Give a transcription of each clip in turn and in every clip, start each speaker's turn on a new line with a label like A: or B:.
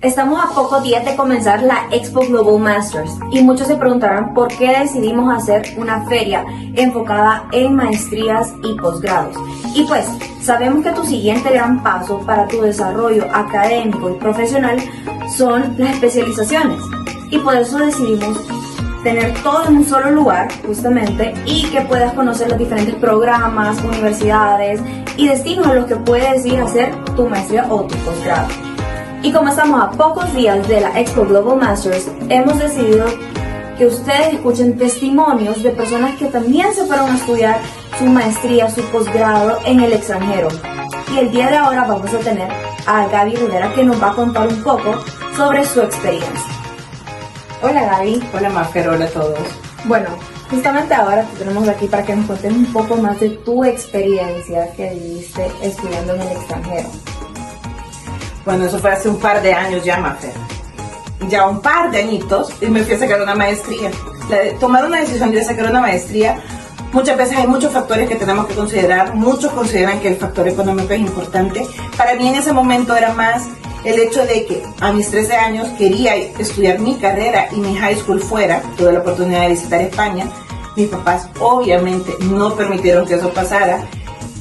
A: Estamos a pocos días de comenzar la Expo Global Masters y muchos se preguntarán por qué decidimos hacer una feria enfocada en maestrías y posgrados. Y pues, sabemos que tu siguiente gran paso para tu desarrollo académico y profesional son las especializaciones. Y por eso decidimos tener todo en un solo lugar, justamente, y que puedas conocer los diferentes programas, universidades y destinos a los que puedes ir a hacer tu maestría o tu posgrado. Y como estamos a pocos días de la Expo Global Masters, hemos decidido que ustedes escuchen testimonios de personas que también se fueron a estudiar su maestría, su posgrado en el extranjero. Y el día de ahora vamos a tener a Gaby Rivera, que nos va a contar un poco sobre su experiencia. Hola Gaby.
B: Hola Mafer, hola a todos.
A: Bueno, justamente ahora te tenemos aquí para que nos cuentes un poco más de tu experiencia que viviste estudiando en el extranjero.
B: Bueno, eso fue hace un par de años ya, Mafer. Ya un par de añitos y me fui a sacar una maestría. Tomar una decisión de sacar una maestría, muchas veces hay muchos factores que tenemos que considerar. Muchos consideran que el factor económico es importante. Para mí en ese momento era más el hecho de que a mis 13 años quería estudiar mi carrera y mi high school fuera. Tuve la oportunidad de visitar España. Mis papás obviamente no permitieron que eso pasara.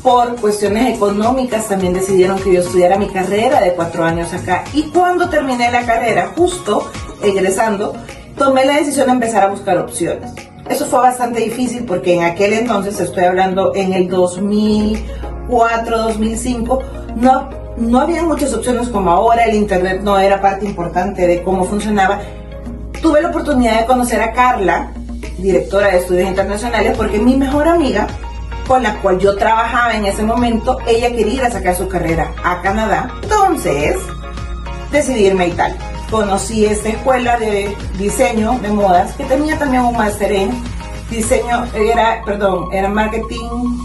B: Por cuestiones económicas también decidieron que yo estudiara mi carrera de 4 años acá. Y cuando terminé la carrera, justo egresando, tomé la decisión de empezar a buscar opciones. Eso fue bastante difícil porque en aquel entonces, estoy hablando en el 2004, 2005, no había muchas opciones como ahora. El internet no era parte importante de cómo funcionaba. Tuve la oportunidad de conocer a Carla, directora de estudios internacionales, porque mi mejor amiga, con la cual yo trabajaba en ese momento, ella quería ir a sacar su carrera a Canadá. Entonces decidí irme a Italia. Conocí esta escuela de diseño de modas que tenía también un máster en diseño, era marketing,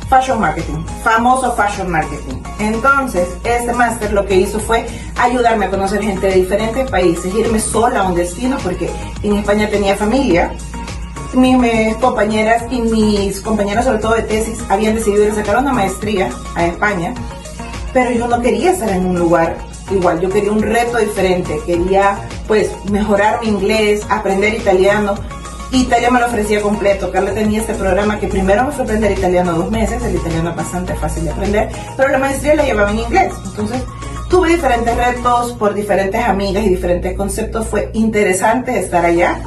B: fashion marketing, famoso fashion marketing. Entonces este máster lo que hizo fue ayudarme a conocer gente de diferentes países, irme sola a un destino porque en España tenía familia. Mis compañeras y mis compañeros, sobre todo de tesis, habían decidido ir a sacar una maestría a España, pero yo no quería estar en un lugar igual. Yo quería un reto diferente, quería pues mejorar mi inglés, aprender italiano. Italia me lo ofrecía completo. Carla tenía este programa que primero me fue a aprender italiano 2 meses, el italiano es bastante fácil de aprender, pero la maestría la llevaba en inglés. Entonces tuve diferentes retos por diferentes amigas y diferentes conceptos. Fue interesante estar allá.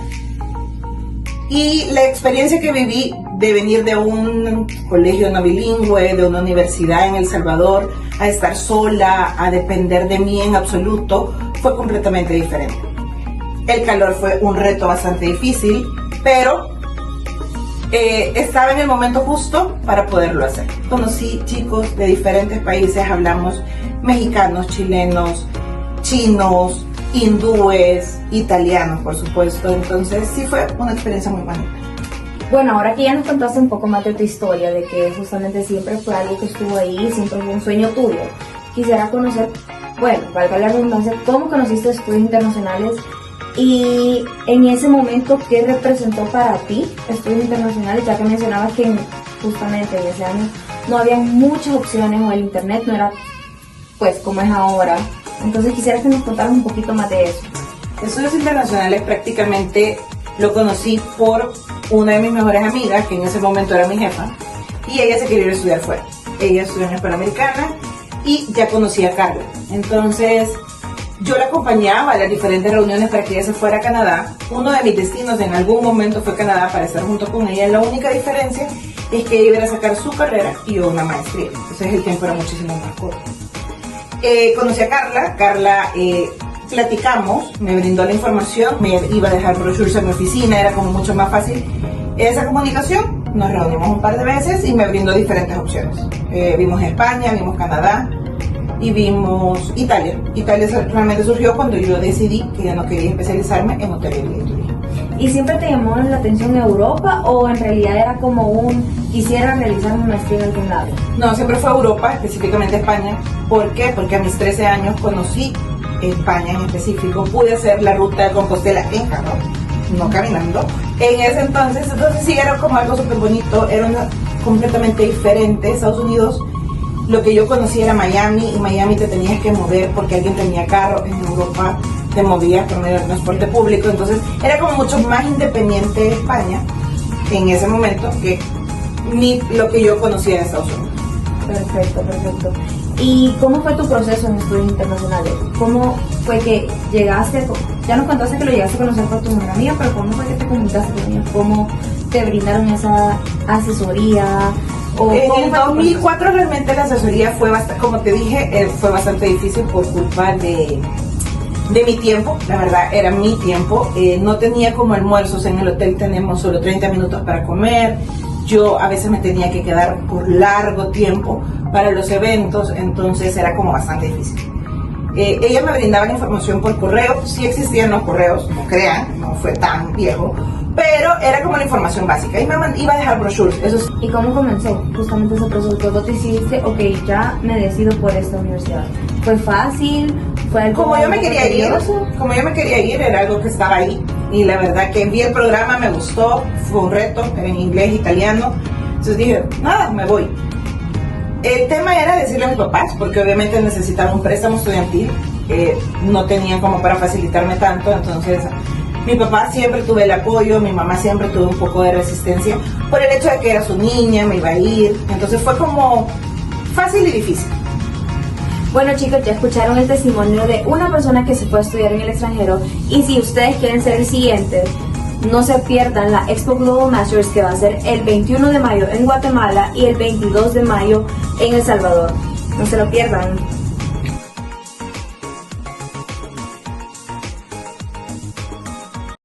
B: Y la experiencia que viví de venir de un colegio no bilingüe, de una universidad en El Salvador, a estar sola, a depender de mí en absoluto, fue completamente diferente. El calor fue un reto bastante difícil, pero estaba en el momento justo para poderlo hacer. Conocí chicos de diferentes países, hablamos mexicanos, chilenos, chinos, hindúes, italianos, por supuesto. Entonces sí fue una experiencia muy bonita.
A: Bueno, ahora que ya nos contaste un poco más de tu historia, de que justamente siempre fue algo que estuvo ahí, siempre fue un sueño tuyo, quisiera conocer, bueno, valga la redundancia, cómo conociste estudios internacionales y en ese momento, ¿qué representó para ti estudios internacionales? Ya que mencionabas que justamente en ese año no había muchas opciones o el internet no era pues como es ahora. Entonces quisiera que nos contaras un poquito más de eso.
B: Estudios internacionales prácticamente lo conocí por una de mis mejores amigas, que en ese momento era mi jefa, y ella se quería ir a estudiar fuera. Ella estudió en la escuela americana y ya conocía a Carla. Entonces yo la acompañaba a las diferentes reuniones para que ella se fuera a Canadá. Uno de mis destinos en algún momento fue Canadá para estar junto con ella. La única diferencia es que ella iba a sacar su carrera y yo una maestría. Entonces el tiempo era muchísimo más corto. Conocí a Carla, platicamos, me brindó la información, me iba a dejar brochures en mi oficina, era como mucho más fácil esa comunicación. Nos reunimos un par de veces y me brindó diferentes opciones. Vimos España, vimos Canadá y vimos Italia. Italia realmente surgió cuando yo decidí que ya no quería especializarme en hotelería y turismo.
A: ¿Y siempre te llamó la atención Europa o en realidad era como quisiera realizar una maestría en algún lado?
B: No, siempre fue Europa, específicamente España. ¿Por qué? Porque a mis 13 años conocí España en específico. Pude hacer la ruta de Compostela en carro, no caminando. En ese entonces sí era como algo súper bonito, era completamente diferente. Estados Unidos lo que yo conocía era Miami, y Miami te tenías que mover porque alguien tenía carro. En Europa te movías por medio del transporte público, entonces era como mucho más independiente de España en ese momento que lo que yo conocía de Estados Unidos.
A: Perfecto, perfecto. ¿Y cómo fue tu proceso en estudios internacionales? ¿Cómo fue que llegaste? Ya nos contaste que lo llegaste a conocer por tu mejor amiga, pero ¿cómo fue que te comunicaste con ella? ¿Cómo te brindaron esa asesoría?
B: En el 2004 realmente la asesoría fue bastante, como te dije, fue bastante difícil por culpa de mi tiempo. La verdad era mi tiempo, no tenía como almuerzos. En el hotel tenemos solo 30 minutos para comer. Yo a veces me tenía que quedar por largo tiempo para los eventos, entonces era como bastante difícil. Ella me brindaba la información por correo. Sí existían los correos, no crean, no fue tan viejo, pero era como la información básica. Y me iba a dejar brochures, eso sí.
A: ¿Y cómo comenzó justamente ese proceso? Cuando te decidiste, ok, ya me decido por esta universidad. ¿Fue fácil? ¿Fue algo
B: Como yo me quería ir, era algo que estaba ahí. Y la verdad que vi el programa, me gustó, fue un reto, era en inglés, italiano. Entonces dije, nada, me voy. El tema era decirle a mis papás, porque obviamente necesitaba un préstamo estudiantil, no tenían como para facilitarme tanto, entonces mi papá siempre tuve el apoyo, mi mamá siempre tuvo un poco de resistencia, por el hecho de que era su niña, me iba a ir, entonces fue como fácil y difícil.
A: Bueno chicos, ya escucharon el testimonio de una persona que se fue a estudiar en el extranjero, y si ustedes quieren ser el siguiente, no se pierdan la Expo Global Masters, que va a ser el 21 de mayo en Guatemala y el 22 de mayo en El Salvador. No se lo pierdan.